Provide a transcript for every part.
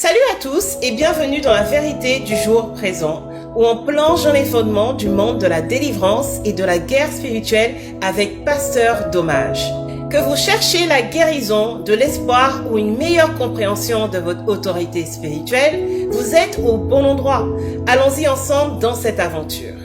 Salut à tous et bienvenue dans la vérité du jour présent, où on plonge dans les fondements du monde de la délivrance et de la guerre spirituelle avec Pasteur Dommage. Que vous cherchez la guérison, de l'espoir ou une meilleure compréhension de votre autorité spirituelle, vous êtes au bon endroit. Allons-y ensemble dans cette aventure.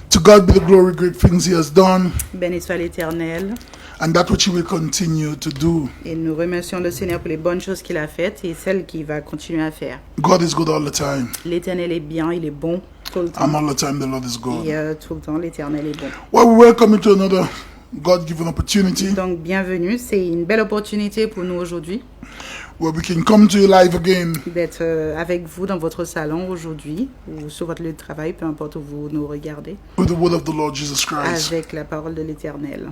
To God be the glory, great things He has done, Béni soit l'Éternel. and that which He will continue to do. Et nous remercions le Seigneur pour les bonnes choses qu'il a faites et celles qu'il va continuer à faire. God is good all the time, L'Éternel est bien, il est bon tout le temps. and all the time the Lord is good. Et tout le temps, l'Éternel est bon. Well, we welcome you to another God-given opportunity Donc, bienvenue. C'est une belle opportunité pour nous aujourd'hui where we can come to you live again d'être avec vous dans votre salon aujourd'hui ou sur votre lieu de travail, peu importe où vous nous regardez, with the word of the Lord Jesus Christ. avec la parole de l'Éternel.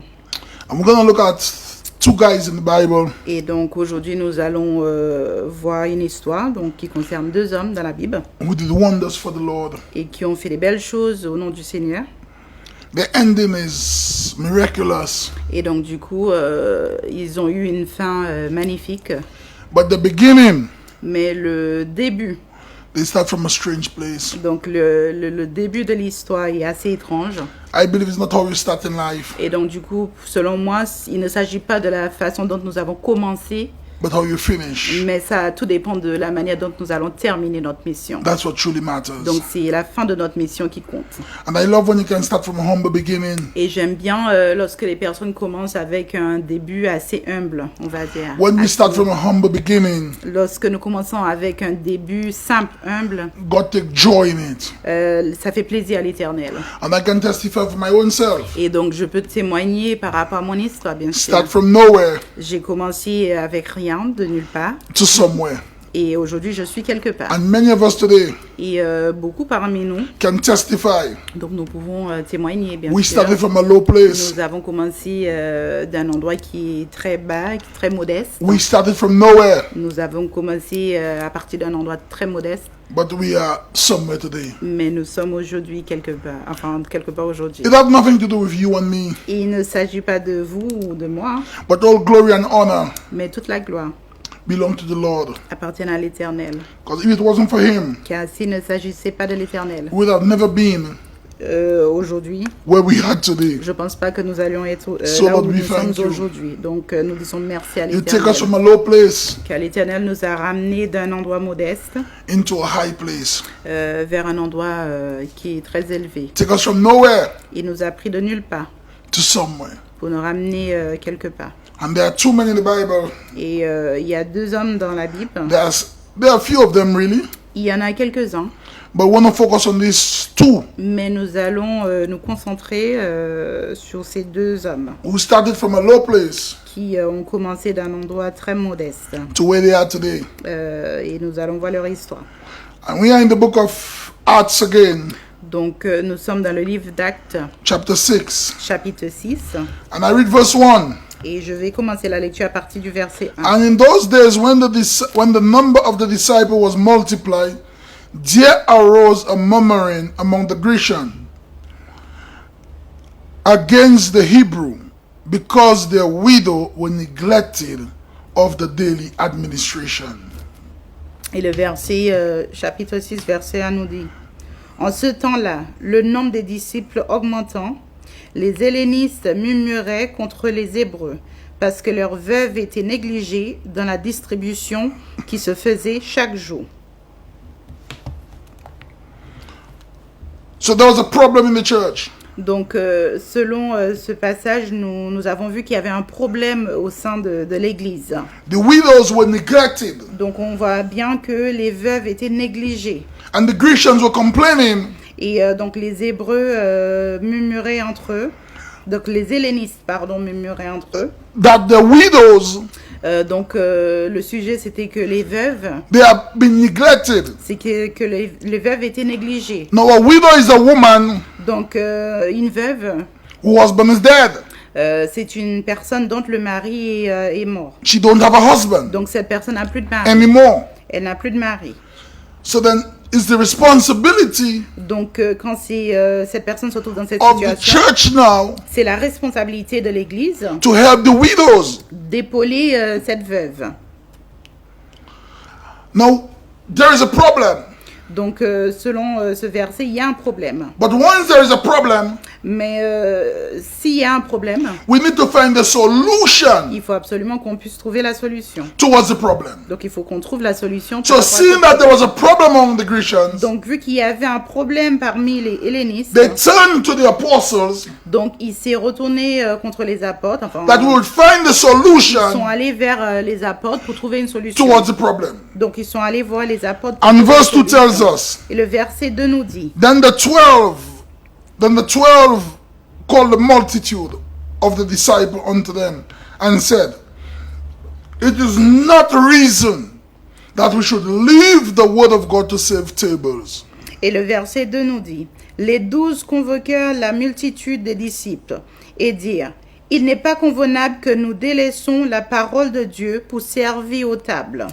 And we're going to look at two guys in the Bible Et donc, aujourd'hui, nous allons voir une histoire donc, qui concerne deux hommes dans la Bible who did wonders for the Lord. et qui ont fait des belles choses au nom du Seigneur. The ending is miraculous, Et donc, du coup, ils ont eu une fin magnifique. but the beginning, Mais le début, they start from a strange place. donc le début de l'histoire est assez étrange. I believe it's not how we start in life, Et donc, du coup, selon moi, il ne s'agit pas de la façon dont nous avons commencé, but how you finish. mais ça tout dépend de la manière dont nous allons terminer notre mission. That's what truly matters. Donc, c'est la fin de notre mission qui compte. And I love when you can start from a humble beginning. Et j'aime bien lorsque les personnes commencent avec un début assez humble, on va dire. When we Assez- start from a humble beginning, Lorsque nous commençons avec un début simple, humble, God take joy in it. ça fait plaisir à l'Éternel. And I can testify for my own self. Et donc, je peux témoigner par rapport à mon histoire, bien sûr. Start from nowhere J'ai commencé avec rien, de nulle part. to somewhere. Et aujourd'hui, je suis quelque part. And many of us today Et beaucoup parmi nous, can testify. donc nous pouvons témoigner, bien We sûr. started from a low place. Nous avons commencé d'un endroit qui est très bas, très modeste. We started from nowhere, Nous avons commencé à partir d'un endroit très modeste. but we are somewhere today. Mais nous sommes aujourd'hui quelque part. Enfin, quelque part aujourd'hui. It has nothing to do with you and me, Et il ne s'agit pas de vous ou de moi, but all glory and honor mais toute la gloire belong to the Lord. appartient à l'Éternel. Because if it wasn't for Him, Car s'il ne s'agissait pas de l'Éternel, we would have never been aujourd'hui, where we are today. je pense pas que nous allions être So là Lord, où we nous thank sommes you. aujourd'hui. Donc nous disons merci à You take us l'Éternel. from a low place Car l'Éternel nous a ramenés d'un endroit modeste into a high place. vers un endroit qui est très élevé. Take us from nowhere Il nous a pris de nulle part to somewhere. pour nous ramener quelque part. And there are too many in the Bible. Et il y a deux hommes dans la Bible. There are a few of them really, Il y en a quelques-uns. but we want to focus on these two Mais nous allons nous concentrer sur ces deux hommes who started from a low place qui ont commencé d'un endroit très modeste. to where they are today. Et nous allons voir leur histoire. And we are in the book of Acts again, Donc nous sommes dans le livre d'Actes, chapter 6. chapitre 6. And I read verse 1. Et je vais commencer la lecture à partir du verset 1. And in those days, when the number of the disciples was multiplied, there arose a murmuring among the Grecians against the Hebrew, because their widow were neglected of the daily administration. Et le verset, chapitre 6, verset 1 nous dit: En ce temps-là, le nombre des disciples augmentant, les hellénistes murmuraient contre les Hébreux, parce que leurs veuves étaient négligées dans la distribution qui se faisait chaque jour. So there was a problem in the church. Donc, selon ce passage, nous avons vu qu'il y avait un problème au sein de l'Église. The widows were neglected, Donc, on voit bien que les veuves étaient négligées. and the Grecians were complaining Et donc, les Hébreux murmuraient entre eux. Donc, les hellénistes, pardon, murmuraient entre eux. that the widows, Donc, le sujet, c'était que les veuves, they have been neglected. c'est que les veuves étaient négligées. Now a widow is a woman Donc, une veuve, whose husband is dead. c'est une personne dont le mari est mort. She don't have a husband Donc, cette personne n'a plus de mari. anymore. Elle n'a plus de mari. So then is the responsibility Donc, quand cette personne se trouve dans cette of the situation, church now c'est la responsabilité de l'Église to help the widows. d'épauler cette veuve. Now, there is a problem. Donc, selon ce verset, il y a un problème. But once there is a problem, Mais s'il y a un problème, we need to find the solution il faut absolument qu'on puisse trouver la solution. towards the problem. Donc, il faut qu'on trouve la solution. par So, rapport à ce seeing that there problème. was a problem among the Grecians, Donc, vu qu'il y avait un problème parmi les hellénistes, they turned to the apostles donc il s'est retourné contre les apôtres. Enfin, that would find the ils sont solution allés vers les apôtres pour trouver une solution. towards the problem. Donc, ils sont allés voir les apôtres. pour And trouver verse une 2 tells solution. us, Et le verset 2 nous dit, then the 12 called the multitude of the disciples unto them and said, it is not reason that we should leave the word of God to save tables. et le verset 2 nous dit, les 12 convoquèrent la multitude des disciples et dirent, il n'est pas convenable que nous délaissons la parole de Dieu pour servir aux tables.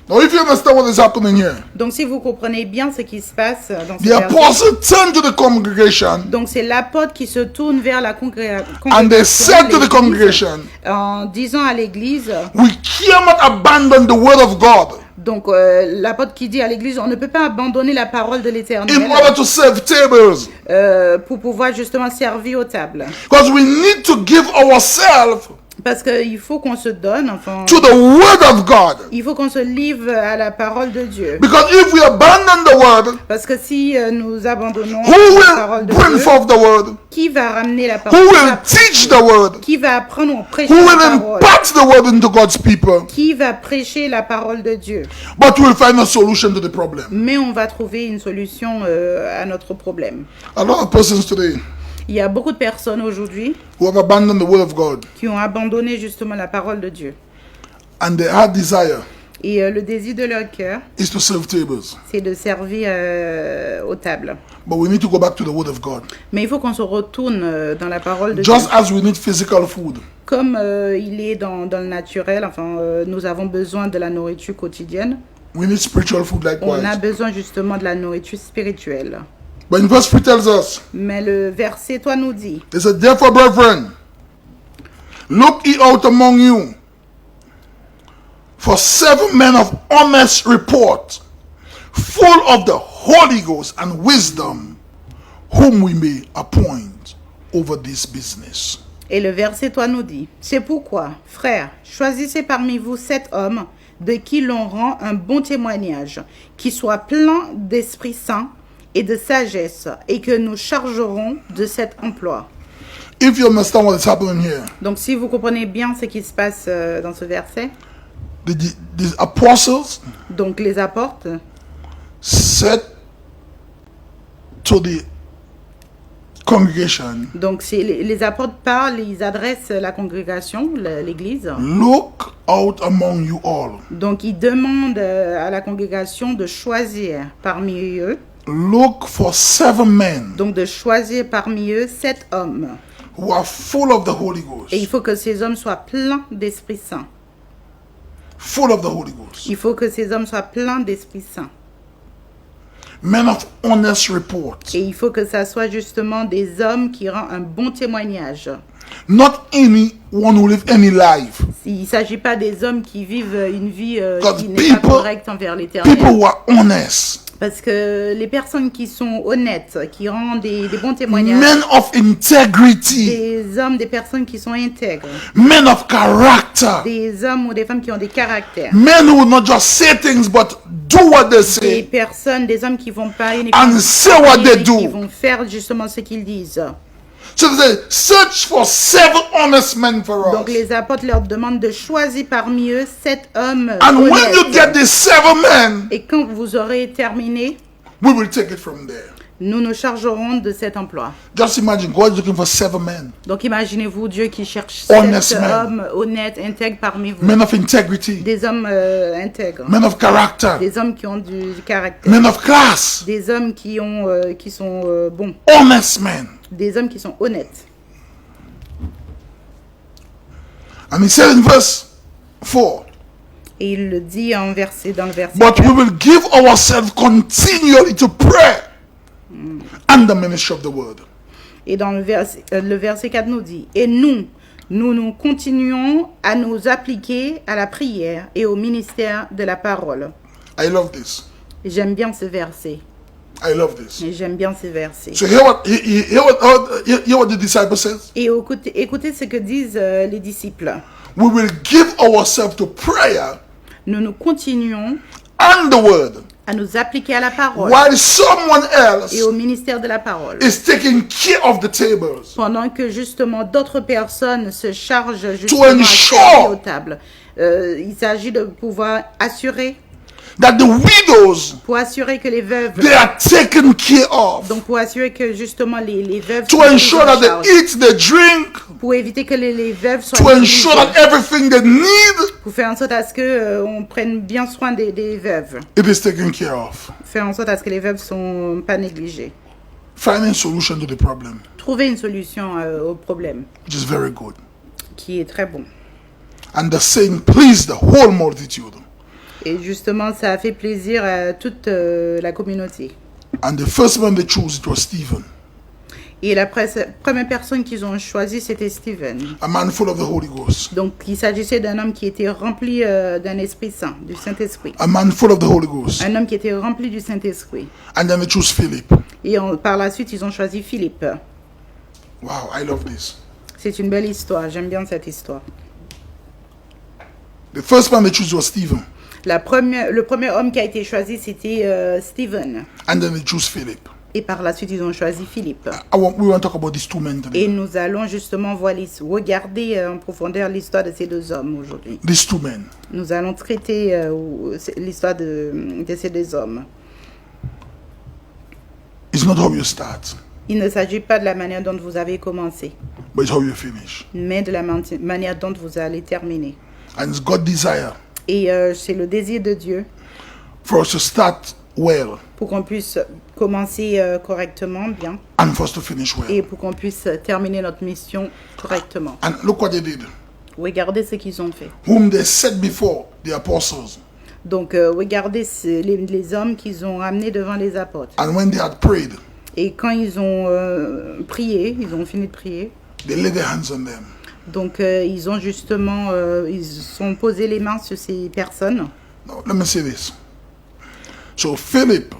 Now, if you understand what is happening here, Donc, si vous comprenez bien ce qui se passe dans ce the verset, apostle turned to the congregation donc c'est l'apôtre qui se tourne vers la and they said to the l'église, congregation, en disant à l'église, we cannot abandon the word of God donc l'apôtre qui dit à l'église, on ne peut pas abandonner la parole de in l'Éternel order to save tables, pour pouvoir justement servir aux tables. because we need to give ourselves Parce qu'il faut qu'on se donne, enfin, to the word of God. il faut qu'on se livre à la parole de Dieu. Because if we abandon the word, Parce que si nous abandonnons who la parole will de bring Dieu, forth the word? qui va ramener la Who parole? will teach the word? Qui va apprendre ou prêcher Who la will parole? impart the word into God's people? Qui va prêcher la parole de Dieu? But we'll find a solution to the problem. Mais on va trouver une solution à notre problème. A lot of persons today Il y a beaucoup de personnes aujourd'hui who have abandoned the word of God qui ont abandonné justement la parole de Dieu. and their heart desire Et le désir de leur cœur, is to serve tables. c'est de servir aux tables. But we need to go back to the word of God. Mais il faut qu'on se retourne dans la parole de Just Dieu. as we need physical food, Comme il est dans le naturel, enfin, nous avons besoin de la nourriture quotidienne. we need spiritual food On a likewise. besoin justement de la nourriture spirituelle. But in verse 3 tells us, Mais le verset 3 nous dit, it said, therefore, brethren, look ye out among you for 7 men of honest report, full of the Holy Ghost and wisdom, whom we may appoint over this business. et le verset 3 nous dit, c'est pourquoi, frères, choisissez parmi vous 7 hommes de qui l'on rend un bon témoignage, qui soient pleins d'Esprit Saint et de sagesse, et que nous chargerons de cet emploi. If you understand what is happening here, Donc si vous comprenez bien ce qui se passe dans ce verset, the apostles donc les apôtres said to the congregation, donc c'est les apôtres parlent, ils adressent la congrégation, l'église. look out among you all. Donc ils demandent à la congrégation de choisir parmi eux, Look for 7 men donc de choisir parmi eux 7 hommes. who are full of the Holy Ghost. Et il faut que ces hommes soient pleins d'Esprit Saint. Full of the Holy Ghost. Il faut que ces hommes soient pleins d'Esprit Saint. Men of honest report. Et il faut que ça soit justement des hommes qui rendent un bon témoignage. Not anyone who live any life. Il ne s'agit pas des hommes qui vivent une vie God, qui n'est pas people- correcte envers l'Éternel. People who are honest. Parce que les personnes qui sont honnêtes, qui rendent des bons témoignages, Men of integrity. des hommes, des personnes qui sont intègres, Men of character. des hommes ou des femmes qui ont des caractères, Men who will not just say things but do what they des say. personnes, des hommes qui vont pas uniquement And say what parler, they mais do. qui vont faire justement ce qu'ils disent. So they say, search for 7 honest men for Donc us. les apôtres leur demandent de choisir parmi eux 7 hommes And when you honnêtes. get these 7 men, Et quand vous aurez terminé, we will take it from there. nous nous chargerons de cet emploi. Just imagine God is looking for 7 men. Donc imaginez-vous Dieu qui cherche Honest 7 men. hommes honnêtes, intègres parmi vous. Men of integrity. Des hommes intègres. Men of character. Des hommes qui ont du caractère. Men of class. Des hommes qui sont bons. Honest men. Des hommes qui sont honnêtes. And he said in verse 4, Et il le dit dans le verset But 4. we will give ourselves continually to prayer and the ministry of the word. Et dans le verset 4 nous dit, et nous continuons à nous appliquer à la prière et au ministère de la parole. I love this. Et j'aime bien ce verset. I love this. Et j'aime bien ce verset. So hear what the disciple says. Et écoutez ce que disent les disciples. We will give ourselves to prayer Nous continuons and the word, à nous appliquer à la parole while someone else et au ministère de la parole. is taking care of the tables. Pendant que justement d'autres personnes se chargent justement To à ensure servir aux tables. Il s'agit de pouvoir assurer, that the widows, pour assurer que les veuves, they are taken care of. donc pour assurer que justement les veuves To soient prises ensure en that charge. they eat, they drink. Pour éviter que les veuves soient To prises, ensure that everything they need, pour faire en sorte à ce que on prenne bien soin des veuves, it is taken care of. faire en sorte à ce que les veuves sont pas négligées. Finding solution to the problem, Trouver une solution au problème, which is very good. qui est très bon. And the saying pleased the whole multitude. Et justement, ça a fait plaisir à toute la communauté. And the first man they chose, it was Stephen, Et la première personne qu'ils ont choisie, c'était Stephen. a man full of the Holy Ghost. Donc, il s'agissait d'un homme qui était rempli d'un Esprit Saint, du Saint-Esprit. A man full of the Holy Ghost. Un homme qui était rempli du Saint-Esprit. And then they chose Philip. Et par la suite, ils ont choisi Philippe. Wow, I love this. C'est une belle histoire, j'aime bien cette histoire. The first man they chose was Stephen. Le premier homme qui a été choisi, c'était Stephen. And then they chose Philip. Et par la suite, ils ont choisi Philippe. We want to talk about these two men today. Et nous allons justement regarder en profondeur l'histoire de ces deux hommes aujourd'hui. These two men. Nous allons traiter l'histoire de ces deux hommes. It's not how you start, Il ne s'agit pas de la manière dont vous avez commencé, but it's how you finish. mais de la manière dont vous allez terminer. And it's God's desire Et c'est le désir de Dieu for us to start well pour qu'on puisse commencer correctement, bien, and for us to finish well. et pour qu'on puisse terminer notre mission correctement. And look what they did. Regardez ce qu'ils ont fait. Whom they set before the apostles. Donc, regardez les hommes qu'ils ont amenés devant les apôtres. And when they had prayed, Et quand ils ont prié, ils ont fini de prier, they laid their hands on them. donc ils ont justement, ils ont posé les mains sur ces personnes. Now, let me say this. So Philip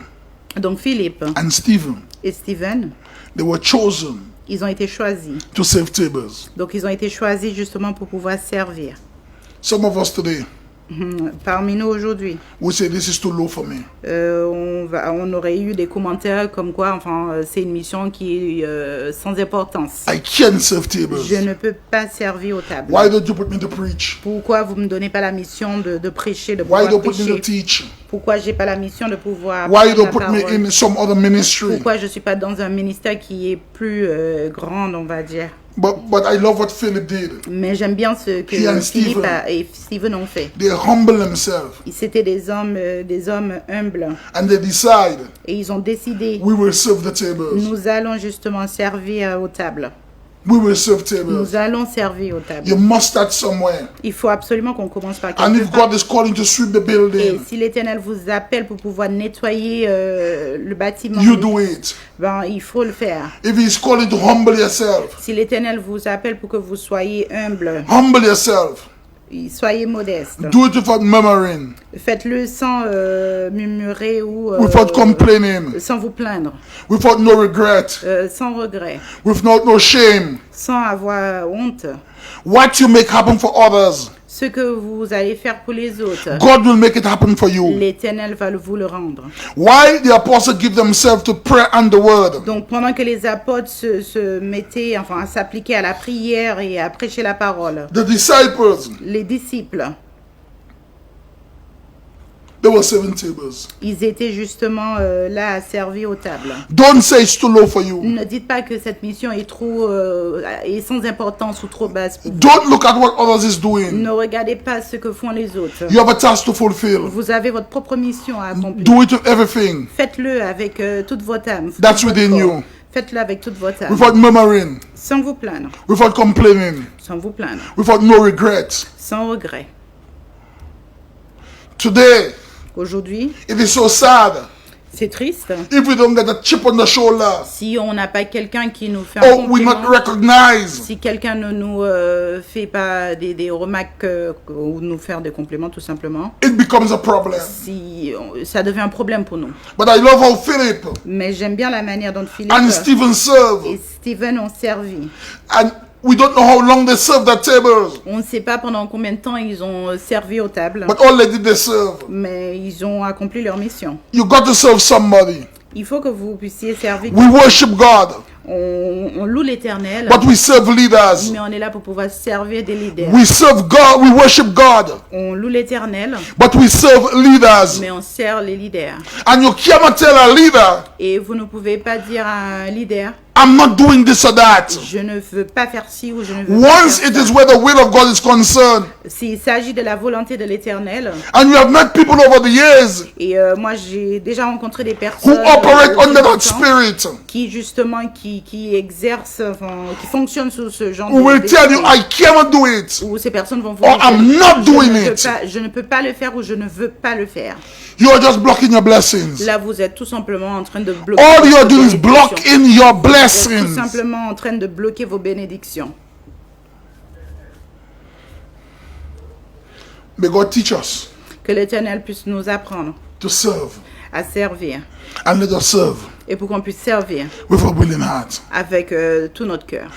Donc Philippe and Stephen, et Stephen, they were chosen ils ont été choisis. to save tables. Donc ils ont été choisis justement pour pouvoir servir. Some of us today, Parmi nous aujourd'hui, we say this is too low for me. on aurait eu des commentaires comme quoi, c'est une mission qui est sans importance. I can't serve tables. Je ne peux pas servir aux tables. Why don't you put me to preach? Pourquoi vous me donnez pas la mission de prêcher, de Why pouvoir don't you put me to prêcher? teach? Pourquoi j'ai pas la mission de pouvoir Why apprendre don't la put me parole? in some other ministry? Pourquoi je suis pas dans un ministère qui est plus grand, on va dire. But I love what Philip did. Mais j'aime bien ce He and que Philippe Stephen. et Stephen ont fait. They humble themselves C'était des hommes humbles. and they decide Et ils ont décidé, we will serve the tables. nous allons justement servir aux tables. We will serve tables. Nous allons servir aux tables. You must start somewhere. Il faut absolument qu'on commence par And quelque if part. God is calling to sweep the Et building, si l'Éternel vous appelle pour pouvoir nettoyer le bâtiment, you do it. il faut le faire. If He's calling to humble yourself, Si l'Éternel vous appelle pour que vous soyez humble, humble yourself. soyez modeste. Do it without murmuring, Faites-le sans murmurer ou without complaining, sans vous plaindre, without no regret, sans regret, without no shame. sans avoir honte. What you make happen for others, Ce que vous allez faire pour les autres, God will make it happen for you. l'Éternel va vous le rendre. Why the apostles give themselves to prayer and the word? Donc pendant que les apôtres se mettaient, à s'appliquer à la prière et à prêcher la parole, The disciples, les disciples, they were serving tables. ils étaient justement là à servir aux tables. Don't say it's too low for you. Ne dites pas que cette mission est trop est sans importance ou trop basse pour vous. Don't look at what others is doing. Ne regardez pas ce que font les autres. You have a task to fulfill. Vous avez votre propre mission à accomplir. Do it with everything. Faites-le avec toute votre âme. That's tout votre within corps. you. Faites-le avec toute votre âme. Without murmuring, Sans vous plaindre. without complaining, Sans vous plaindre. without no regret. Sans regret. Today, Aujourd'hui, it is so sad c'est triste if we don't get a chip on the shoulder. si on n'a pas quelqu'un qui nous fait un Or we not compliment, recognize. si quelqu'un ne nous fait pas des remarques ou nous faire des compliments tout simplement, It becomes a problem. ça devient un problème pour nous. But I love how Philip Mais j'aime bien la manière dont Philippe and Stephen serve. et Steven ont servi. And we don't know how long they served at tables. On ne sait pas pendant combien de temps ils ont servi aux tables, But all they did, they serve. mais ils ont accompli leur mission. You got to serve somebody. Il faut que vous puissiez servir. We worship God, On loue l'Éternel, but we serve leaders. mais on est là pour pouvoir servir des leaders. We serve God, we worship God, On loue l'Éternel, but we serve leaders. mais on sert les leaders. And you cannot tell a leader, Et vous ne pouvez pas dire à un leader, I'm not doing this or that. je ne veux pas faire ci ou je ne veux pas Once faire it ça. is where the will of God is concerned. S'il s'agit de la volonté de l'Éternel, And you have met people over the years et moi j'ai déjà rencontré des who personnes operate depuis under that longtemps spirit, qui justement qui exercent, enfin, qui fonctionnent sous ce genre who will tell you, d'esprit, I cannot do it. où ces personnes vont vous Or dire, I'm not doing it. je ne peux pas le faire ou je ne veux pas le faire. You are just blocking your blessings. Là, vous êtes tout simplement en train de bloquer. All you are vos doing is bénédictions. blocking your Vous êtes tout blessings. simplement en train de bloquer vos bénédictions. May God teach us Que l'Éternel puisse nous apprendre to serve, à servir and let us serve et pour qu'on puisse servir with a willing heart. avec tout notre cœur.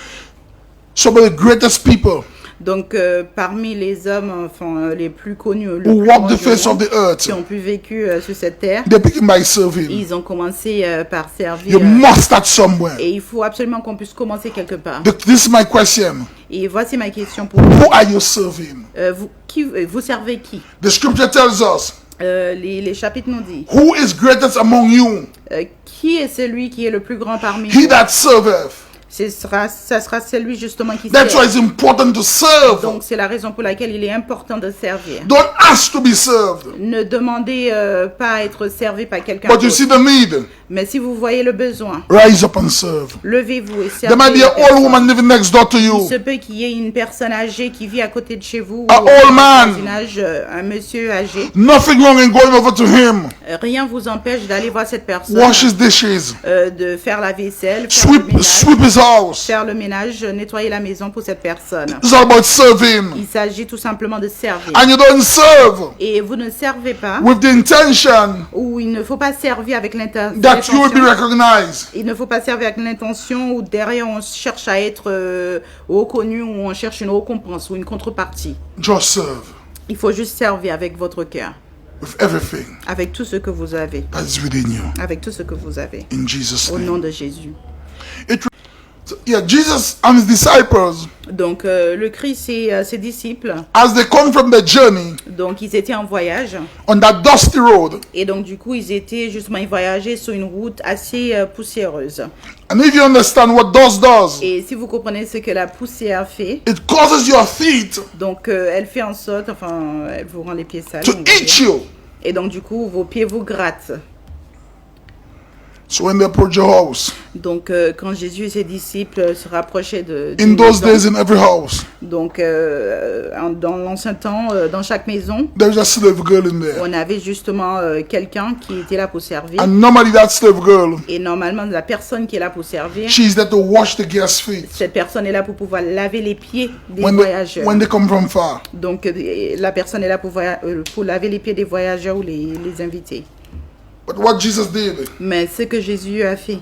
Some of the greatest people Donc, parmi les hommes enfin, les plus connus, le who plus walk grand the du face of monde, the earth, qui ont pu vécu sur cette terre, they begin by serving. ils ont commencé par servir. You must start somewhere. Et il faut absolument qu'on puisse commencer quelque part. This is my question. Et voici ma question pour vous. Who are you serving? Vous servez qui? The scripture tells us, Les chapitres nous disent, who is greatest among you? qui est celui qui est le plus grand parmi He vous? that serveth. Ça sera celui justement qui That's why sert. it's important to serve. Donc c'est la raison pour laquelle il est important de servir. Don't ask to be served. Ne demandez pas à être servi par quelqu'un But you d'autre. see the need. Mais si vous voyez le besoin, Rise up and serve. levez-vous et There might servez. be la an old personne. woman living next door to Il you. se peut qu'il y ait une personne âgée qui vit à côté de chez vous, A ou old man. voisinage, un monsieur âgé. Nothing wrong in going over to him. Rien vous empêche d'aller voir cette personne, Wash his dishes. de faire la vaisselle, faire le ménage, Sweep his house. faire le ménage, nettoyer la maison pour cette personne. It's all about serving. Il s'agit tout simplement de servir. And you don't serve Et vous ne servez pas, with the intention ou il ne faut pas servir avec l'intention. that you will be recognized. Il ne faut pas servir avec l'intention où derrière on cherche à être reconnu ou on cherche une récompense ou une contrepartie. Just serve Il faut juste servir avec votre cœur, with everything avec tout ce que vous avez, that is within you. avec tout ce que vous avez. In Jesus' Au name. nom de Jésus. So, yeah, Jesus and his disciples, Donc le Christ et ses disciples, as they come from the journey donc ils étaient en voyage on that dusty road, et donc du coup ils étaient justement ils voyageaient sur une route assez poussiéreuse. and if you understand what dust does, Et si vous comprenez ce que la poussière fait, it causes your feet donc elle fait en sorte, enfin elle vous rend les pieds sales. to on va dire. eat you. Et donc du coup vos pieds vous grattent. So when they approach your house, Donc quand Jésus et ses disciples se rapprochaient de in those days in every house, donc dans l'ancien temps, dans chaque maison, there was a slave girl in there. on avait justement quelqu'un qui était là pour servir. And normally that slave girl, Et normalement, la personne qui est là pour servir, she's there to wash the guest's feet cette personne est là pour pouvoir laver les pieds des when voyageurs. they come from far. Donc la personne est là pour laver les pieds des voyageurs ou les invités. But what Jesus did, Mais ce que Jésus a fait,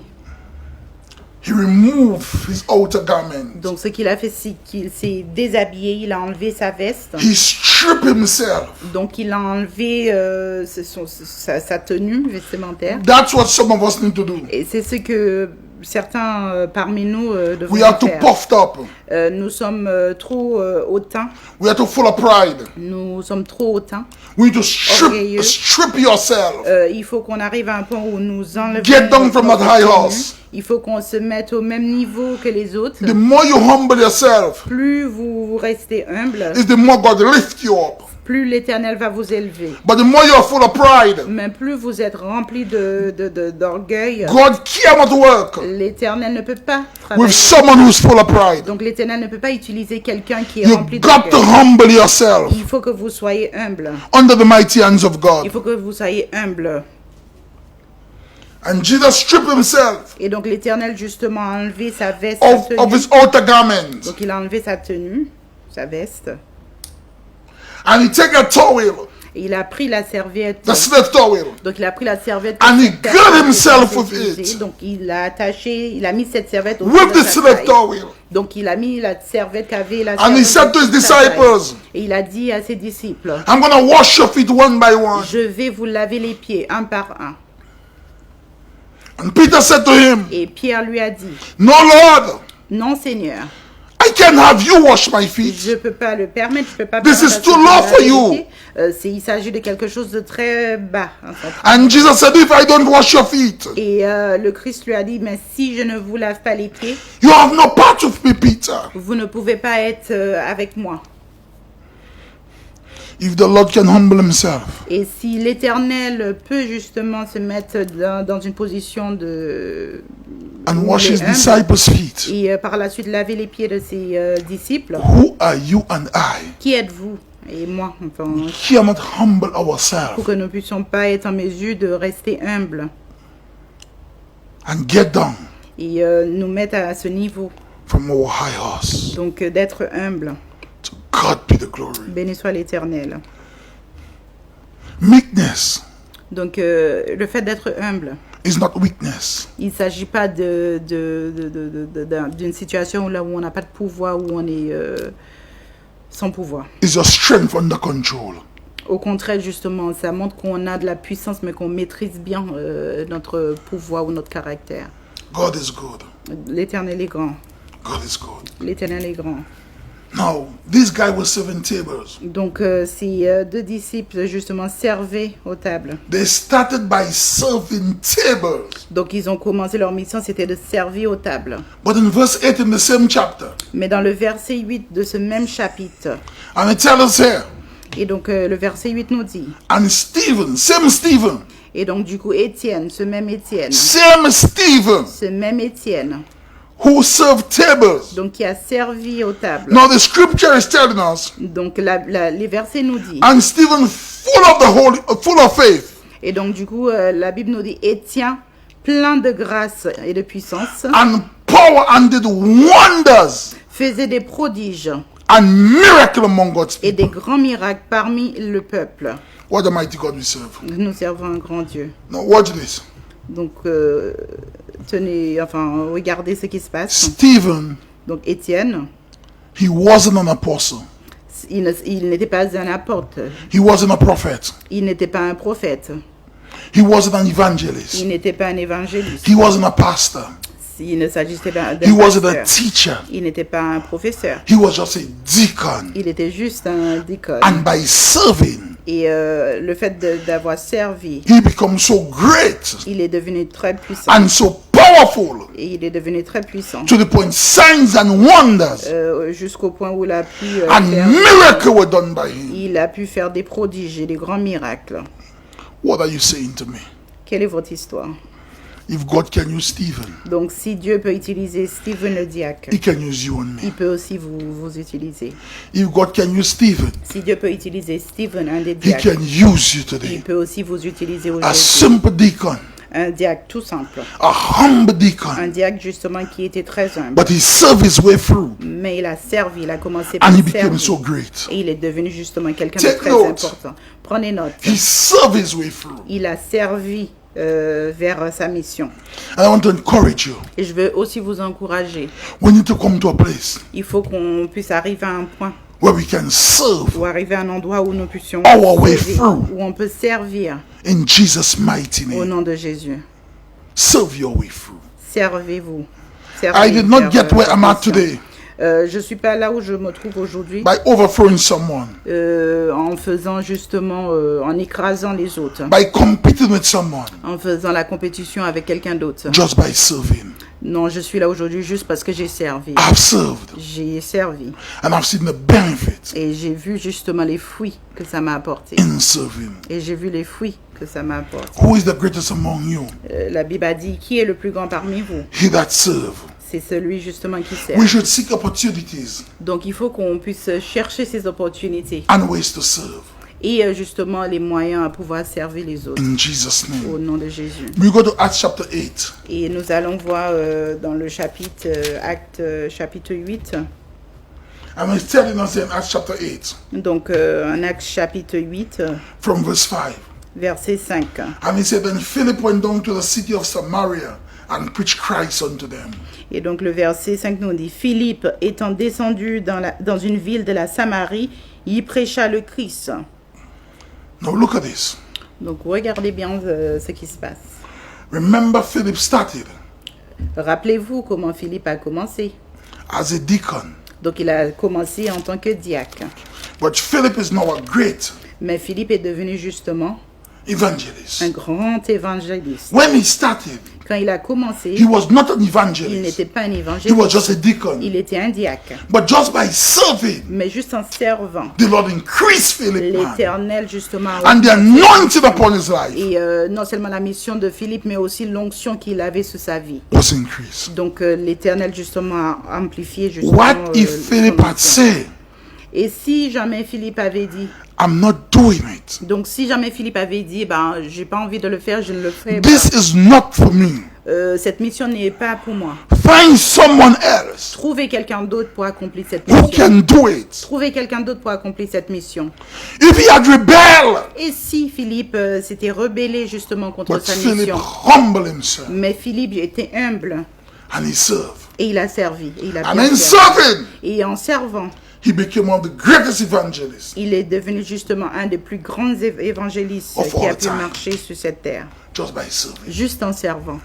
he removed his outer garment. donc ce qu'il a fait, c'est qu'il s'est déshabillé, il a enlevé sa veste. He stripped himself. Donc il a enlevé sa tenue vestimentaire. That's what some of us need to do. Et c'est ce que certains parmi nous devraient We are too faire. puffed up. Nous sommes trop hautains. We are too full of pride. Nous sommes trop hautains. We need to Orgueilleux. strip yourself. Il faut qu'on arrive à un point où nous enlevons Get down from notre that high tenue. horse. Il faut qu'on se mette au même niveau que les autres. The more you humble yourself, Plus vous restez humble, is the more God lift you up. plus l'Éternel va vous élever. But the more you're full of pride, Mais plus vous êtes rempli d'orgueil, God cannot work l'Éternel ne peut pas travailler. with someone who's full of pride. Donc l'Éternel ne peut pas utiliser quelqu'un qui est You rempli got to d'orgueil. humble yourself Il faut que vous soyez humble. under the mighty hands of Il God. faut que vous soyez humble. And Jesus stripped himself Et donc l'Éternel justement a enlevé sa veste, sa of tenue. his outer garment. Donc il a enlevé sa tenue, sa veste. And he took a towel, Et il a pris la serviette. the slave towel, Donc il a pris la serviette. And que he cette girded personne himself était with utilisée. it. Donc il a attaché, il a mis cette serviette au with de the sa slave taille. towel. Donc il a mis la serviette qu'avait la And he servante said to his au-dessus de sa taille. disciples, Et il a dit à ses disciples, I'm going to wash your feet one by one. je vais vous laver les pieds un par un. And Peter said to him, Et Pierre lui a dit, No, Lord, non Seigneur, I can't have you wash my feet. je peux pas le permettre, je peux pas This permettre is à too ce que low je for lave you. les pieds. Il s'agit de quelque chose de très bas. En fait. And Jesus said, if I don't wash your feet, Et le Christ lui a dit, mais si je ne vous lave pas les pieds, you have no part with me, Peter. vous ne pouvez pas être avec moi. If the Lord can humble himself Et si l'Éternel peut justement se mettre dans une position de... and où wash il est his humble, disciples' feet, et par la suite laver les pieds de ses disciples, who are you and I? qui êtes-vous et moi, enfin, We cannot humble pour ourselves que nous ne puissions pas être en mesure de rester humbles and get down et nous mettre à ce niveau. from our high horse. Donc d'être humble. To God be the glory. Béni soit l'Éternel. Meekness Donc le fait d'être humble, is not weakness. il ne s'agit pas d'une situation là où on n'a pas de pouvoir, où on est sans pouvoir. It's your strength under control. Au contraire, justement, ça montre qu'on a de la puissance, mais qu'on maîtrise bien notre pouvoir ou notre caractère. God is good. L'Éternel est grand. God is good. L'Éternel est grand. Now, this guy was serving tables. Donc, ces deux disciples, justement, servaient aux tables. They started by serving tables. Donc, ils ont commencé leur mission, c'était de servir aux tables. But in verse 8 in the same chapter, Mais dans le verset 8 de ce même chapitre, and it tells us here, et donc le verset 8 nous dit, and Stephen, same Stephen, et donc du coup Étienne, ce même Étienne, who served tables. donc qui a servi aux tables. Now the scripture is telling us, Donc les versets nous disent, and Stephen full of faith, et donc du coup la Bible nous dit, Étienne plein de grâce et de puissance, and power, and did wonders faisait des prodiges and miracles among God's et des people. grands miracles parmi le peuple. What a mighty God we serve. Nous servons un grand Dieu. Now watch this. Donc regardez ce qui se passe. Stephen, Donc Étienne, he wasn't an apostle. il n'était pas un apôtre, He wasn't a prophet. il n'était pas un prophète, He wasn't an evangelist. il n'était pas un évangéliste, He wasn't a pastor. il ne s'agissait pas He d'un wasn't a pasteur, teacher. il n'était pas un professeur, He was just a deacon. il était juste un diacre. And by serving, Et le fait d'avoir servi, he becomes so great il est devenu très puissant. and so powerful Et il est devenu très puissant. to the point signs and wonders Jusqu'au point où il a pu and miracles were done by him. il a pu faire des prodiges et des grands miracles. What are you saying to me? Quelle est votre histoire? If God can use Stephen, Donc si Dieu peut utiliser Stephen le diacre, he can use you and me. il peut aussi vous utiliser. If God can use Stephen, Si Dieu peut utiliser Stephen, un des he diacres, can use you il today. peut aussi vous utiliser A aujourd'hui. simple deacon, Un diacre tout simple. a humble Un deacon, diacre justement qui était très humble. but he served his way through Mais il a servi, il a commencé par and he became so servir. great. Et il est devenu justement quelqu'un de Take très note. important. Prenez note. He served his way through. Il a servi vers sa mission. And I want to encourage you. Et je veux aussi vous encourager. We need to come to a place Il faut qu'on puisse arriver à un point, where we can serve ou arriver à un endroit où nous puissions Our way servir, through. où on peut servir in Jesus' mighty au name. nom de Jésus. Serve your way through. Servez-vous. I did not get where I'm at today Je suis pas là où je me trouve aujourd'hui by overthrowing someone, en faisant justement, en écrasant les autres, by competing with someone, en faisant la compétition avec quelqu'un d'autre, just by serving. Non, je suis là aujourd'hui juste parce que j'ai servi. I've served J'ai servi. and I've seen the benefit Et j'ai vu justement les fruits que ça m'a apporté. in serving. Et j'ai vu les fruits que ça m'a apporté. Who is the greatest among you? La Bible a dit, qui est le plus grand parmi vous? He that serve. C'est celui justement qui sert. We should seek opportunities Donc il faut qu'on puisse chercher ces opportunités and ways to serve. et justement les moyens à pouvoir servir les autres. In Jesus' Au name. nom de Jésus. We go to Acts chapter 8. Et nous allons voir dans le chapitre, Acte chapitre 8. And it's telling us in Acts chapter 8 Donc en Acte chapitre 8, from verse 5. verset 5. And he said, Then Philip went down to the city of Samaria and preached Christ unto them. Et donc le verset 5 nous dit, Philippe étant descendu dans une ville de la Samarie, y prêcha le Christ. Now look at this. Donc regardez bien ce qui se passe. Remember, Philip started Rappelez-vous comment Philippe a commencé. as a deacon. Donc il a commencé en tant que diacre. But Philip is now a great Mais Philippe est devenu justement evangelist. un grand évangéliste. When he started, Quand il a commencé, he was not an il evangelist. n'était pas un He was évangéliste, just a deacon. il était un diacre. But just by serving, Mais juste en servant, the Lord increased Philip man, l'Éternel justement and the anointing upon his life et non seulement la mission de Philippe, mais aussi l'onction qu'il avait sur sa vie. was increased. Donc l'Éternel justement a amplifié justement What if son Philip had onction. said, Et si jamais Philippe avait dit, I'm not doing it. donc si jamais Philippe avait dit, ben j'ai pas envie de le faire, je ne le ferai This pas. is not for me. Cette mission n'est pas pour moi. Find someone else Trouvez quelqu'un d'autre pour accomplir cette who mission. can do it. Trouvez quelqu'un d'autre pour accomplir cette mission. If he had rebelled, Et si Philippe s'était rebellé justement contre but sa Philip mission, humbled himself mais Philippe était humble and he served. et il a servi. Et il a And bien in servi. serving, Et en servant, he became one of the greatest evangelists. il est devenu justement un des plus grands évangélistes Of qui a all pu time. marcher sur cette terre. Just by serving. Juste en servant.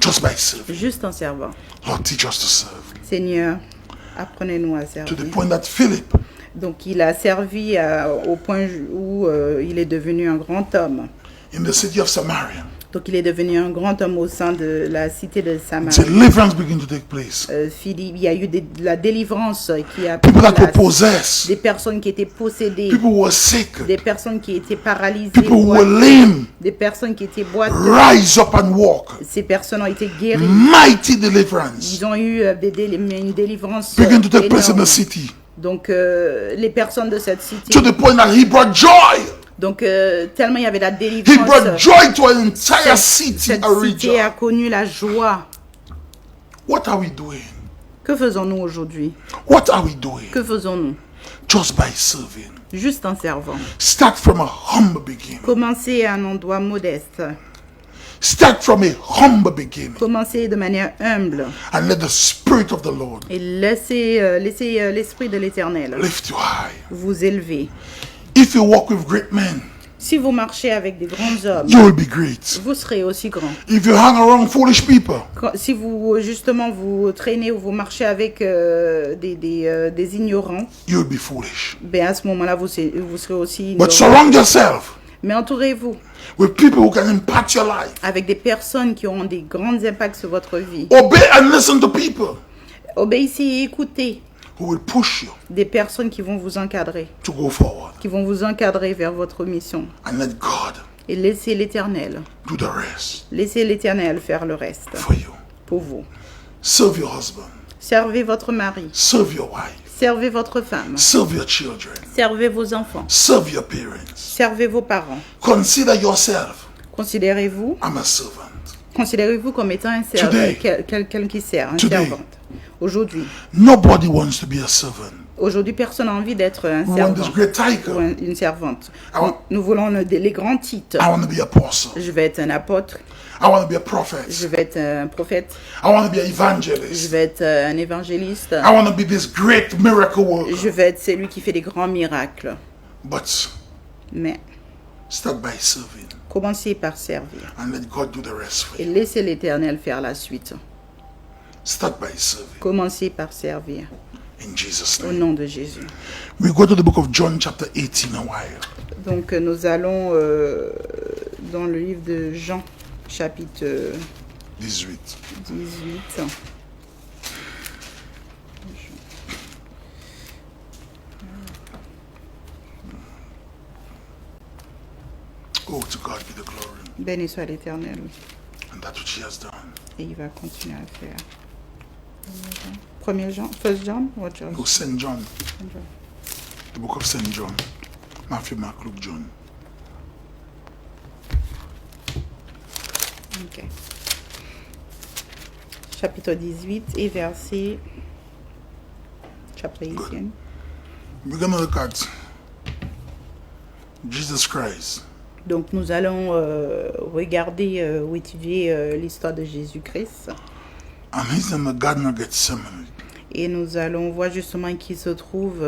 Just by serving. Juste en servant. Lord, teach us to serve. Seigneur, apprenez-nous à To the servir. point that Philip Donc il a servi au point où il est devenu un grand homme. in the city of Samaria, Donc il est devenu un grand homme au sein de la cité de Samarie. deliverance began to take place. Philippe, il y a eu de la délivrance qui a People that were place. possessed, Des personnes qui étaient possédées, people who were sick, des personnes qui étaient paralysées, people who were boiteuses, lame, des personnes qui étaient boiteuses. rise up and walk. Ces personnes ont été guéries. Mighty deliverance Ils ont eu une délivrance began to take place in énorme. the city. Donc les personnes de cette cité, To the point that he brought joy. donc tellement il y avait la He brought délivrance, joy to an entire city, cette a cité region. a connu la joie. What are we doing? Que faisons-nous aujourd'hui? What are we doing? Que faisons-nous? Just by serving. Juste en servant. Start from a humble beginning. Commencez à un endroit modeste. Start from a humble beginning. Commencez de manière humble. And let the Spirit of the Lord Et laissez l'Esprit de l'Éternel lift you high. vous élever. If you walk with great men, Si vous marchez avec des grands hommes, you will be great. vous serez aussi grand. If you hang around foolish people, Si vous, justement, vous traînez ou vous marchez avec des ignorants, you will be foolish. ben à ce moment-là, vous serez aussi But ignorant. surround yourself Mais entourez-vous with people who can impact your life. avec des personnes qui auront des grands impacts sur votre vie. Obey and listen to people Obéissez et écoutez who will push you des personnes qui vont vous encadrer, to go forward. qui vont vous encadrer vers votre mission. And let God Et laissez l'Éternel, do the rest laissez l'Éternel faire le reste for you. pour vous. Serve your husband. Servez votre mari, Serve your wife. servez votre femme, Serve your children. servez vos enfants, Serve your parents. servez vos parents. Consider yourself. Considérez-vous I'm a servant. Considérez-vous comme étant un Today. quelqu'un qui sert, un Today. servante. Aujourd'hui, Nobody wants to be a servant. aujourd'hui, personne n'a envie d'être un We want this servant great title. ou une servante. I want- Nous voulons les grands titres. I want to be apostle. Je vais être un apôtre, I want to be a je prophet. vais être un prophète, I want to be an je evangelist. vais être un évangéliste, I want to be this great miracle worker. je vais être celui qui fait des grands miracles. But Mais start by serving commencez par servir and let God do the rest for et you. laissez l'Éternel faire la suite. Start by serving Commencez par servir in Jesus' au name. nom de Jésus. We go to the book of John, chapter 18, a while. Donc nous allons dans le livre de Jean, chapitre 18. 18. Oh, to God be the glory. Béni soit l'Éternel. And that which he has done. Et il va continuer à faire. 1er Jean, 1 John, what John? No, St. John. 1 John. The book of St. John. Matthew, Mark, Luke, John. Ok. Chapitre 18 et verset. Chapter 18. We're going to look at Jesus Christ. Donc nous allons regarder ou étudier l'histoire de Jésus-Christ. And he's in the Garden of Gethsemane. Et nous allons voir justement qu'il se trouve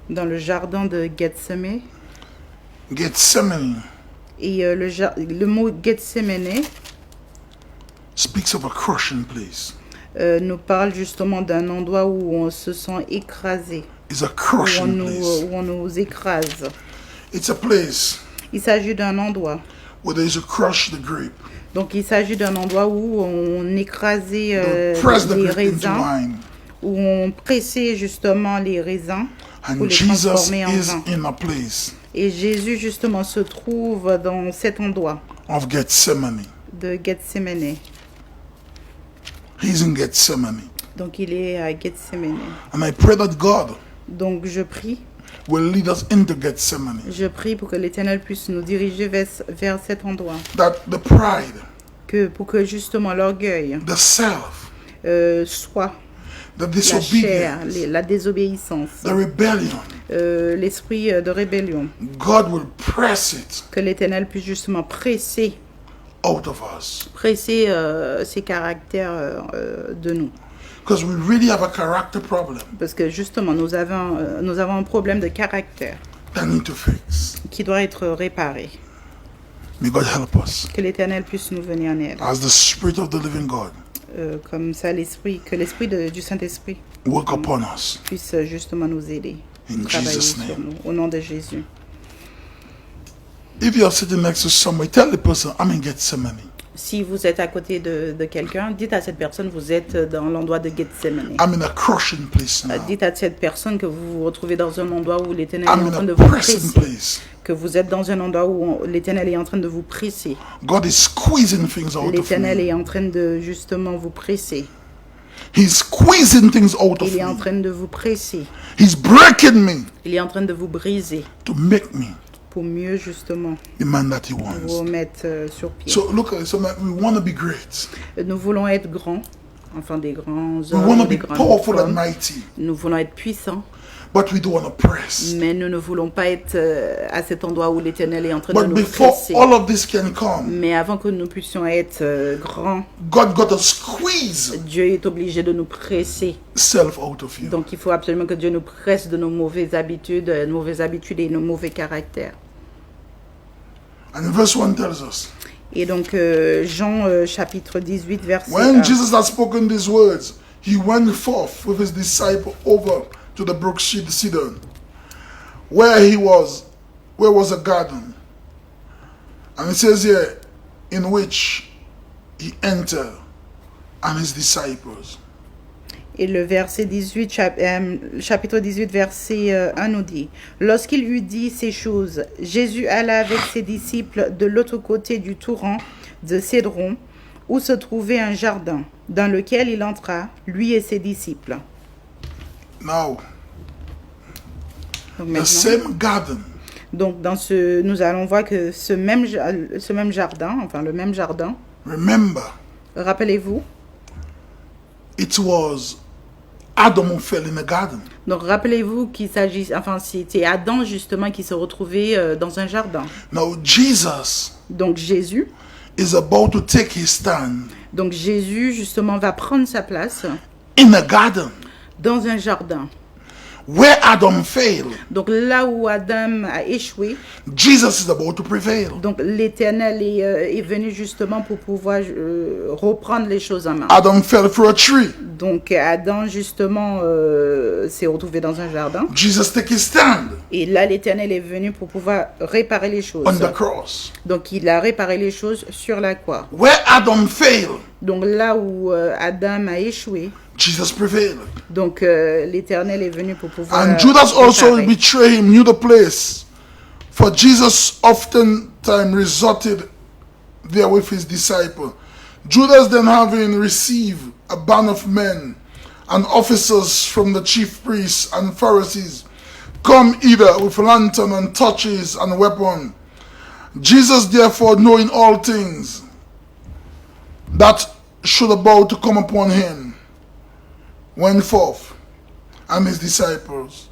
dans le jardin de Gethsemane. Gethsemane Et le mot Gethsemane speaks of a crushing place. nous parle justement d'un endroit où on se sent écrasé, It's a où on crushing place. où on nous écrase. It's a place Il s'agit d'un endroit. where they used to crush the grape. Donc il s'agit d'un endroit où on écrasait They press the les grape into raisins, wine. où on pressait justement les raisins pour And les Jesus transformer en is vin. in a place Et Jésus justement se trouve dans cet endroit of Gethsemane. de Gethsemane. He's in Gethsemane. Donc il est à Gethsemane. And I pray that God Donc je prie will lead us into Gethsemane. pour que l'Éternel puisse nous diriger vers cet endroit. That the pride, Pour que justement l'orgueil the self, soit the la chair, disobedience, la désobéissance, the rebellion, l'esprit de rébellion. God will press it Que l'Éternel puisse justement presser out of us. ces caractères de nous. Because we really have a character problem Parce que justement, nous avons un problème de caractère that need to fix. qui doit être réparé. May God help us. Que l'Éternel puisse nous venir en aide. As the Spirit of the living God Comme ça, que l'Esprit du Saint-Esprit work upon us. puisse justement nous aider. In Travailler Jesus' sur name. nous. Au nom de Jésus. If you are sitting next to somebody, tell the person, I'm in Gethsemane. Si vous êtes à côté de quelqu'un, dites à cette personne, vous êtes dans l'endroit de Gethsemane. I'm in a crushing place now. Dites à cette personne que vous vous retrouvez dans un endroit où l'Éternel I'm est en in train de a vous pressing presser. place. Que vous êtes dans un endroit où l'Éternel est en train de vous presser. God is squeezing things out of L'Éternel me. est en train de justement vous presser. He's squeezing things out of Il est en me. train de vous presser. He's breaking me Il est en train de vous briser to make me pour mieux justement the man that He vous wants. mettre sur pied. So look at it. So we want to be great. Nous voulons être grands, enfin des grands We want to hommes, des be grandes powerful and femmes. mighty. Nous voulons être puissants, But we don't want to press. mais nous ne voulons pas être à cet endroit où l'Éternel est en train de But nous before presser. all of this can come, Mais avant que nous puissions être grands, God got to squeeze Dieu est obligé de nous presser. self out of you. Donc il faut absolument que Dieu nous presse de nos mauvaises habitudes et nos mauvais caractères. And verse 1 tells us, Et donc Jean chapitre 18 verset when 1. Jesus had spoken these words, he went forth with his disciple over to the brook Sidon, where was a garden. And it says here, in which he entered and his disciples. Et le verset 18, chapitre 18, verset 1 nous dit: Lorsqu'il eut dit ces choses, Jésus alla avec ses disciples de l'autre côté du torrent de Cédron, où se trouvait un jardin, dans lequel il entra, lui et ses disciples. Now, Donc, the maintenant, same garden donc nous allons voir que ce même jardin, enfin le même jardin, remember, rappelez-vous, it was Adam who fell in the garden. donc rappelez-vous qu'il s'agit, enfin c'était Adam justement qui se retrouvait dans un jardin. Now, Jesus Donc Jésus, is about to take his stand donc Jésus justement va prendre sa place in a garden dans un jardin Where Adam failed, Donc là où Adam a échoué, Jesus is about to prevail. donc l'Éternel est venu justement pour pouvoir reprendre les choses en main. Adam fell for a tree. Donc Adam justement s'est retrouvé dans un jardin. Jesus took his stand Et là l'Éternel est venu pour pouvoir réparer les choses. on the cross. Donc il a réparé les choses sur la croix. Where Adam failed, Donc là où Adam a échoué, Jesus prevailed. donc l'Éternel est venu pour pouvoir And Judas also réparer. betrayed him, knew the place. For Jesus oftentimes resorted there with his disciple. Judas then having received a band of men and officers from the chief priests and Pharisees, come either with lantern and torches and weapon. Jesus therefore knowing all things that should about to come upon him, went forth, and his disciples,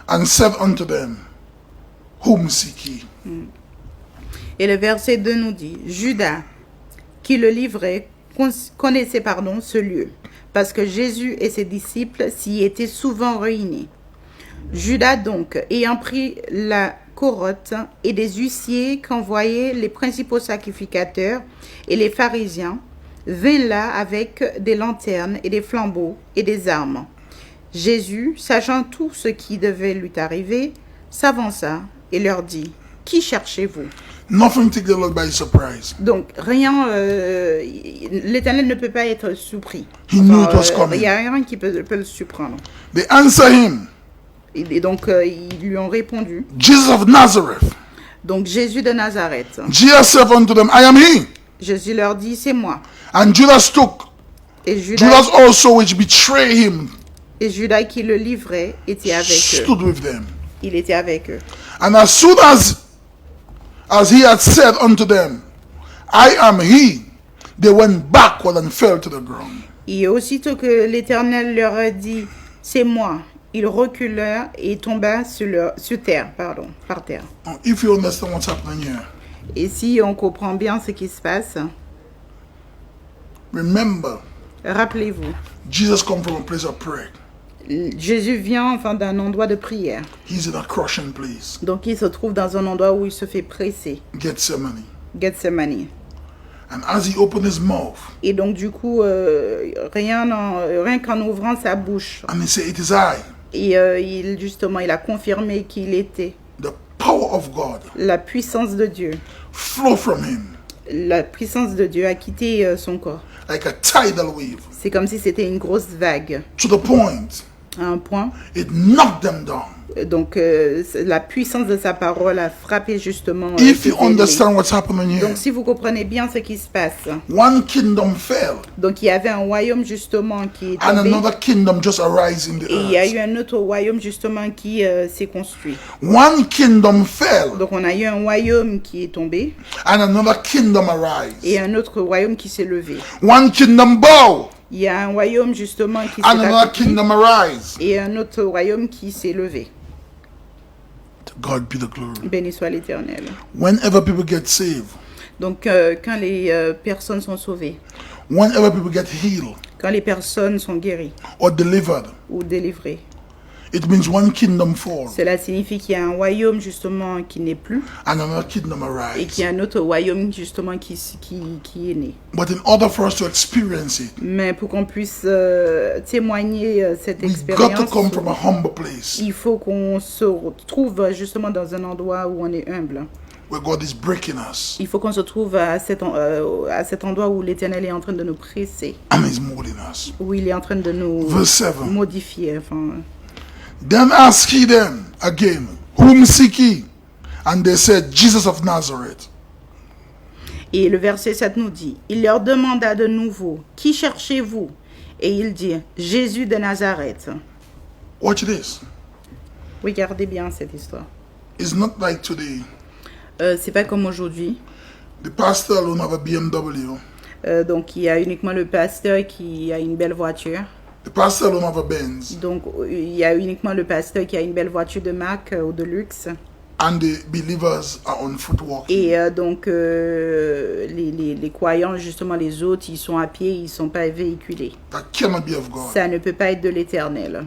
and said unto them, Whom seek ye? Et le verset 2 nous dit, Judas, qui le livrait, connaissait ce lieu, parce que Jésus et ses disciples s'y étaient souvent réunis. Judas donc, ayant pris la corotte et des huissiers qu'envoyaient les principaux sacrificateurs et les pharisiens, vint là avec des lanternes et des flambeaux et des armes. Jésus, sachant tout ce qui devait lui arriver, s'avança et leur dit, Qui cherchez-vous? Nothing took the Lord by surprise. Donc, rien, l'Éternel ne peut pas être surpris. He knew it was coming. Il n'y a rien qui peut le surprendre. They answer him, Et donc, ils lui ont répondu. Jesus of Nazareth. Donc, Jésus de Nazareth. Jesus said unto them, I am he. Jésus leur dit, c'est moi. And Judas took, Et Judas also which betrayed him, Judas qui le livrait était avec eux. stood with them. Il était avec eux. And as soon as he had said unto them, I am he, they went backward and fell to the ground. Et aussitôt que l'Éternel leur a dit, c'est moi, ils reculèrent et tombèrent sur terre, par terre. Now, if you understand what's happening here, Et si on comprend bien ce qui se passe, remember, rappelez-vous, Jesus come from a place of prayer. Jésus vient d'un endroit de prière. He's in a crushing place, Donc il se trouve dans un endroit où il se fait presser, Gethsemane. Gethsemane. And as he opened his mouth, Et donc du coup, rien qu'en ouvrant sa bouche, and he said, It is I, et il a confirmé qu'il était the power of God, la puissance de Dieu. flow from him La puissance de Dieu a quitté son corps. like a tidal wave, C'est comme si c'était une grosse vague, to the point à un point. it knocked them down. Donc la puissance de sa parole a frappé justement. If ces you ennemis. understand what's happening here, Donc si vous comprenez bien ce qui se passe, one kingdom fell, donc il y avait un royaume justement qui est and tombé, another kingdom just arose in the et il y a eu earth. un autre royaume justement qui s'est construit. One kingdom fell, Donc on a eu un royaume qui est tombé and another kingdom arose. et un autre royaume qui s'est levé. One kingdom bow, Il y a un royaume justement qui s'est and another accompli kingdom arise. et un autre royaume qui s'est levé. To God be the glory. Béni soit l'Éternel. Whenever people get saved, Donc quand les personnes sont sauvées, whenever people get healed quand les personnes sont guéries or delivered, ou délivrées, it means one kingdom falls cela signifie qu'il y a un royaume justement qui n'est plus and another kingdom et qu'il y arise. a un autre royaume justement qui est né. But in order for us to experience it, Mais pour qu'on puisse témoigner cette we got to expérience, come from a humble place il faut qu'on se retrouve justement dans un endroit où on est humble. where God is breaking us Il faut qu'on se trouve à cet endroit où l'Éternel est en train de nous presser, and is molding us. où il est en train de nous Verse 7. modifier. Then asked he them again, Whom seek ye? And they said, Jesus of Nazareth. Et le verset 7 nous dit, il leur demanda de nouveau, qui cherchez-vous? Et il dit, Jésus de Nazareth. Watch this. Regardez bien cette histoire. It's not like today. C'est pas comme aujourd'hui. The pastor alone have a BMW. Donc il y a uniquement le pasteur qui a une belle voiture. The pastor alone have a Benz. Donc il y a uniquement le pasteur qui a une belle voiture de marque ou de luxe. And the believers are on foot walking. Et donc les croyants, justement les autres, ils sont à pied, ils ne sont pas véhiculés. That cannot be of God. Ça ne peut pas être de l'Éternel.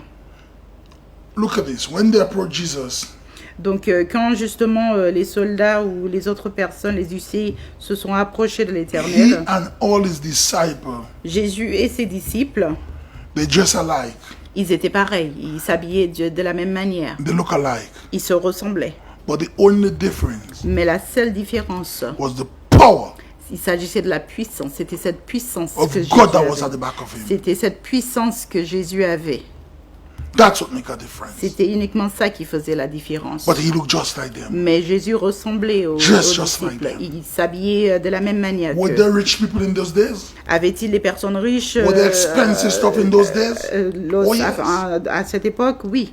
look at this. When they approached Jesus, Donc, quand justement les soldats ou les autres personnes, les huissiers, se sont approchés de he l'Éternel, and all his disciples, Jésus et ses disciples, they dress alike. ils étaient pareils. Ils s'habillaient de la même manière. They look alike. Ils se ressemblaient. But the only difference Mais la seule différence, was the power il s'agissait de la puissance. C'était cette puissance of que Jésus God that was at avait. the back of him. C'était cette puissance que Jésus avait. That's what make a difference. C'était uniquement ça qui faisait la différence. But he looked just like them. Mais Jésus ressemblait aux Just disciples. like them. Il s'habillait de la même manière Were qu'eux. there rich people in those days? Avait-il des personnes riches Were there expensive stuff in those days? Oh, yes. à cette époque, oui.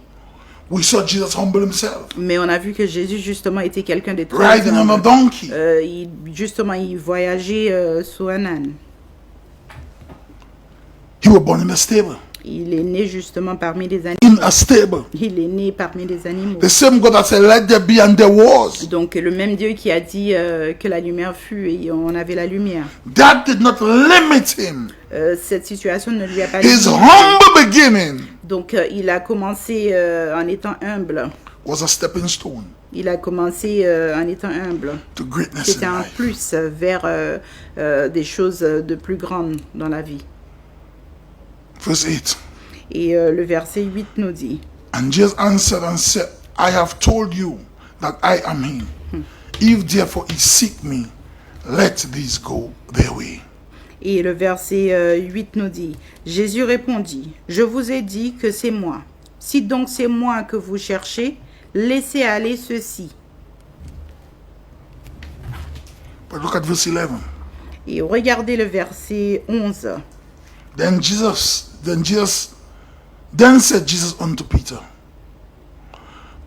We saw Jesus humble himself, Mais on a vu que Jésus, justement, était quelqu'un de très riding on a humble. donkey. Il voyageait sous un âne. He was born in a stable. Il est né justement parmi les animaux. In a stable. Il est né parmi les animaux. The same God that said, let there be, and there was. Donc le même Dieu qui a dit que la lumière fut et on avait la lumière. That did not limit him. Cette situation ne lui a pas His limité. humble beginning Donc il a commencé en étant humble. was a stepping stone Il a commencé en étant humble. to greatness C'était in un life. plus vers des choses de plus grandes dans la vie. Verse 8. Et le verset 8 nous dit, And Jesus answered and said, I have told you that I am he. If therefore ye seek me, let these go their way. et le verset 8 nous dit, Jésus répondit, je vous ai dit que c'est moi. Si donc c'est moi que vous cherchez, laissez aller ceci. But look at verse 11. Et regardez le verset 11. Then said Jesus unto Peter,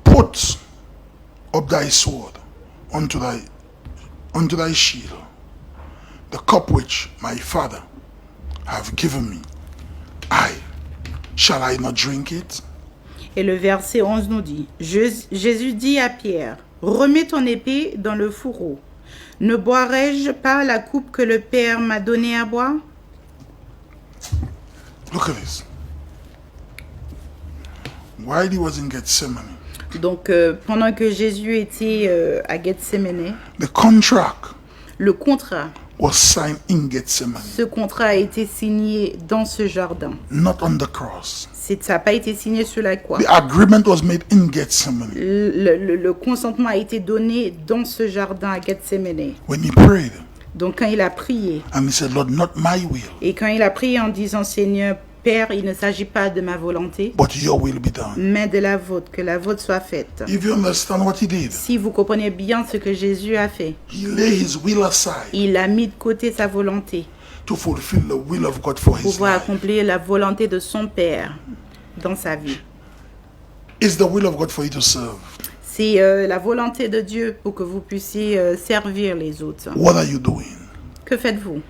put up thy sword unto thy shield. The cup which my Father have given me, shall I not drink it? Et le verset 11 nous dit, Jésus dit à Pierre, remets ton épée dans le fourreau. Ne boirai-je pas la coupe que le Père m'a donnée à boire? Look at this. While he was in Gethsemane, Donc, pendant que Jésus était à Gethsémane, the contract le contrat, was signed in Gethsemane, ce contrat a été signé dans ce jardin. not on the cross. Ça n'a pas été signé sur la croix. The agreement was made in Gethsemane. Le consentement a été donné dans ce jardin à Gethsémane. When he prayed, Donc, quand il a prié, and he said, Lord, not my will, et quand il a prié en disant, Seigneur, Père, il ne s'agit pas de ma volonté, but your will be done. mais de la vôtre, que la vôtre soit faite. If you understand what he did, Si vous comprenez bien ce que Jésus a fait, he lay his will aside il a mis de côté sa volonté to fulfill the will of God for pour his pouvoir life. accomplir la volonté de son Père dans sa vie. It's the will of God for you to serve. C'est la volonté de Dieu pour que vous puissiez servir les autres. What are you doing? Que faites-vous?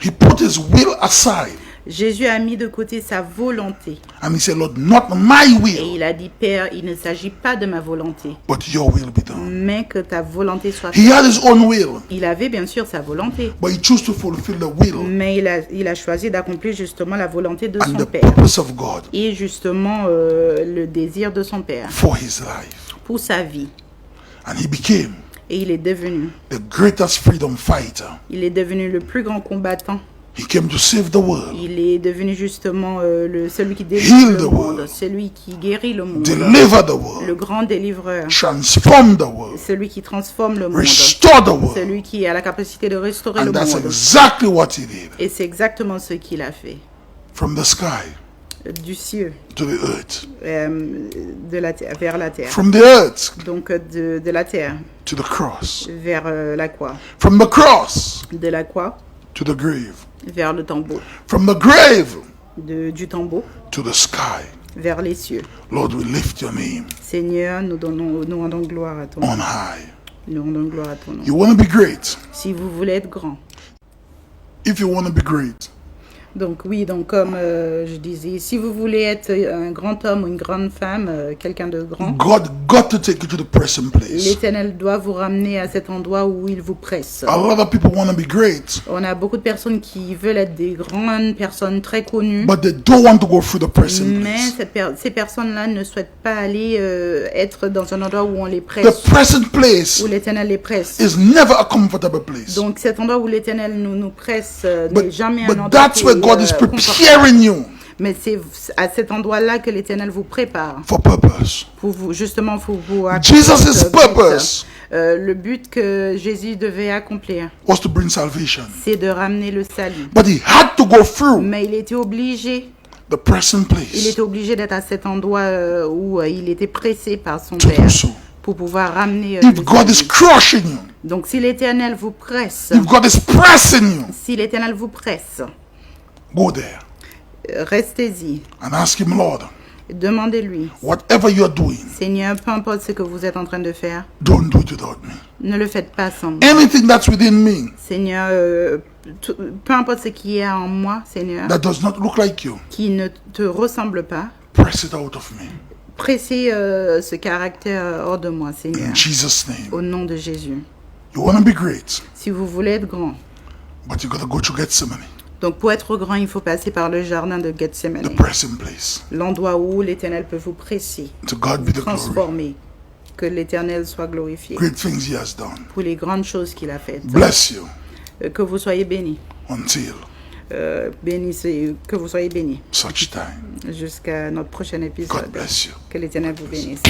He put his will aside Jésus a mis de côté sa volonté and he said, Lord, not my et will, il a dit, Père, il ne s'agit pas de ma volonté, but your will be done. mais que ta volonté soit He faite. had his own will, Il avait bien sûr sa volonté, but he chose to fulfill the will mais il a choisi d'accomplir justement la volonté de and son the Père purpose of God et justement le désir de son Père for his life. pour sa vie. And he became Et il est devenu freedom fighter. Il est devenu le plus grand combattant. He came to save the world, Il est devenu justement celui qui Heal délivre the le monde, world. celui qui guérit le monde, deliver the le world, grand délivreur, transform the world, celui qui transforme le monde, restore the world. celui qui a la capacité de restaurer le And that's monde. exactly what he did. Et c'est exactement ce qu'il a fait. From the sky Du ciel to the earth, vers la terre. from the earth Donc de la terre to the cross, vers la croix. from the cross De la croix to the grave, vers le tombeau. from the grave Du tombeau to the sky. vers les cieux. Lord, we lift your name Seigneur, nous rendons gloire à ton nom. on high. Nous rendons gloire à ton nom. You want to be great? Si vous voulez être grand, If you want to be great, Donc oui, donc comme je disais, si vous voulez être un grand homme ou une grande femme, quelqu'un de grand, God got to take you to the pressing place. l'Éternel doit vous ramener à cet endroit où il vous presse. A lot of people want to be great, On a beaucoup de personnes qui veulent être des grandes personnes très connues, but they don't want to go through the pressing mais place. ces personnes-là ne souhaitent pas aller être dans un endroit où on les The presse, pressing place où l'Éternel les presse. is never a comfortable place. Donc cet endroit où l'Éternel nous presse n'est jamais un But endroit that's qui where est, God is confortable. preparing you Mais c'est à cet endroit-là que l'Éternel vous prépare for purpose. pour vous, justement, pour vous Jesus' accomplir ce but. purpose Le but que Jésus devait accomplir, was to bring salvation. c'est de ramener le salut. But he had to go through Mais il était obligé, the pressing place d'être à cet endroit où il était pressé par son to Père do so. pour pouvoir ramener If le God is salut. crushing you, Donc si l'Éternel vous presse, if God is pressing you, si l'Éternel vous presse, go there restez-y, and ask him, Lord, demandez-lui, whatever you're doing, Seigneur, peu importe ce que vous êtes en train de faire, don't do it without me. ne le faites pas sans moi. Anything that's within me Seigneur, peu importe ce qui est en moi, Seigneur, that does not look like you, qui ne te ressemble pas, press it out of me. pressez ce caractère hors de moi, Seigneur, In Jesus' name. au nom de Jésus. You want to be great, Si vous voulez être grand, but you got to go to Gethsemane, donc pour être grand, il faut passer par le jardin de the Gethsemane, pressing place. l'endroit où l'Éternel peut vous presser, To God be the glory. transformer, que l'Éternel soit glorifié Great things he has done. pour les grandes choses qu'il a faites. Bless you Que vous soyez bénis. until Que vous soyez bénis such time. jusqu'à notre prochain God épisode. bless you. Que l'Éternel vous bénisse.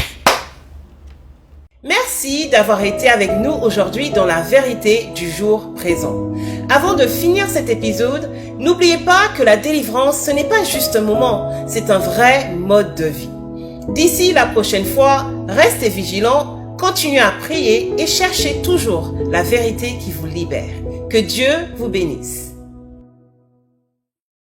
Merci d'avoir été avec nous aujourd'hui dans la vérité du jour présent. Avant de finir cet épisode, n'oubliez pas que la délivrance, ce n'est pas juste un moment, c'est un vrai mode de vie. D'ici la prochaine fois, restez vigilants, continuez à prier et cherchez toujours la vérité qui vous libère. Que Dieu vous bénisse.